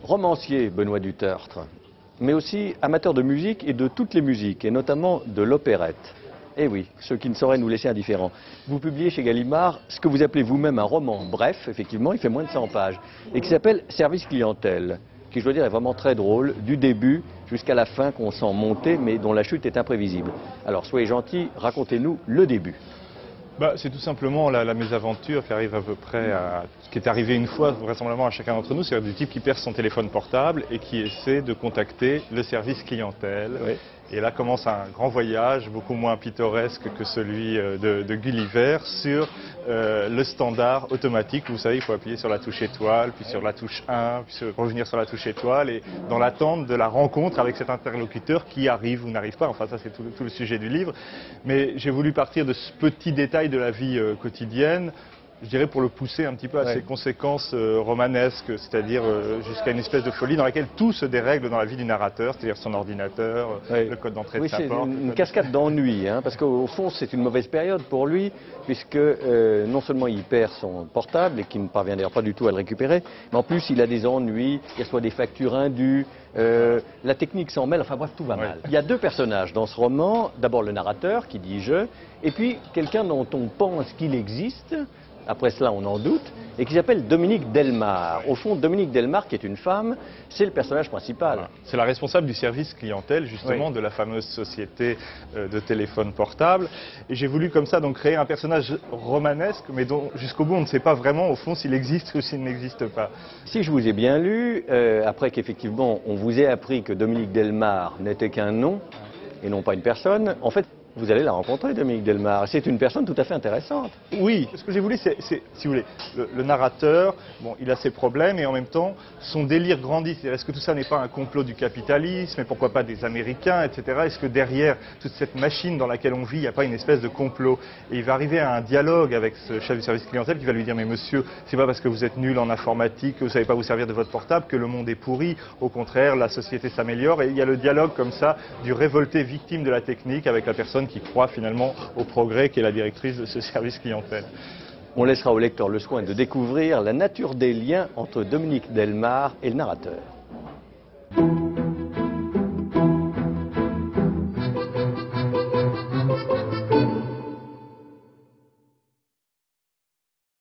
Romancier, Benoît du Tertre, mais aussi amateur de musique et de toutes les musiques, et notamment de l'opérette. Eh oui, ceux qui ne sauraient nous laisser indifférents. Vous publiez chez Gallimard ce que vous appelez vous-même un roman bref, effectivement, il fait moins de 100 pages, et qui s'appelle Service clientèle, qui, je dois dire, est vraiment très drôle, du début jusqu'à la fin qu'on sent monter, mais dont la chute est imprévisible. Alors, soyez gentils, racontez-nous le début. C'est tout simplement la mésaventure qui arrive à peu près à ce qui est arrivé une fois vraisemblablement à chacun d'entre nous, c'est-à-dire du type qui perd son téléphone portable et qui essaie de contacter le service clientèle. Oui. Et là commence un grand voyage, beaucoup moins pittoresque que celui de Gulliver, sur le standard automatique. Vous savez, il faut appuyer sur la touche étoile, puis sur la touche 1, puis revenir sur la touche étoile, et dans l'attente de la rencontre avec cet interlocuteur qui arrive ou n'arrive pas. Enfin, ça c'est tout le sujet du livre. Mais j'ai voulu partir de ce petit détail de la vie quotidienne, je dirais pour le pousser un petit peu à ses conséquences romanesques, c'est-à-dire jusqu'à une espèce de folie dans laquelle tout se dérègle dans la vie du narrateur, c'est-à-dire son ordinateur, le code d'entrée de sa porte. C'est une cascade d'ennui, hein, parce qu'au fond c'est une mauvaise période pour lui, puisque non seulement il perd son portable, et qu'il ne parvient d'ailleurs pas du tout à le récupérer, mais en plus il a des ennuis, il reçoit des factures indues, la technique s'en mêle, enfin bref, tout va mal. Il y a deux personnages dans ce roman, d'abord le narrateur qui dit « je », et puis quelqu'un dont on pense qu'il existe, après cela on en doute, et qui s'appelle Dominique Delmar. Au fond, Dominique Delmar, qui est une femme, c'est le personnage principal. Voilà. C'est la responsable du service clientèle, justement, de la fameuse société de téléphone portable. Et j'ai voulu comme ça donc créer un personnage romanesque, mais dont jusqu'au bout on ne sait pas vraiment au fond s'il existe ou s'il n'existe pas. Si je vous ai bien lu, après qu'effectivement on vous ait appris que Dominique Delmar n'était qu'un nom, et non pas une personne, en fait, vous allez la rencontrer, Dominique Delmar. C'est une personne tout à fait intéressante. Oui, ce que j'ai voulu, c'est, si vous voulez, le narrateur, bon, il a ses problèmes et en même temps, son délire grandit. C'est-à-dire, est-ce que tout ça n'est pas un complot du capitalisme et pourquoi pas des Américains, etc. Est-ce que derrière toute cette machine dans laquelle on vit, il n'y a pas une espèce de complot? Et il va arriver à un dialogue avec ce chef du service clientèle qui va lui dire, mais monsieur, c'est pas parce que vous êtes nul en informatique, que vous savez pas vous servir de votre portable, que le monde est pourri. Au contraire, la société s'améliore. Et il y a le dialogue comme ça du révolté victime de la technique avec la personne qui croit finalement au progrès, qui est la directrice de ce service clientèle. On laissera au lecteur le soin de découvrir la nature des liens entre Dominique Delmar et le narrateur.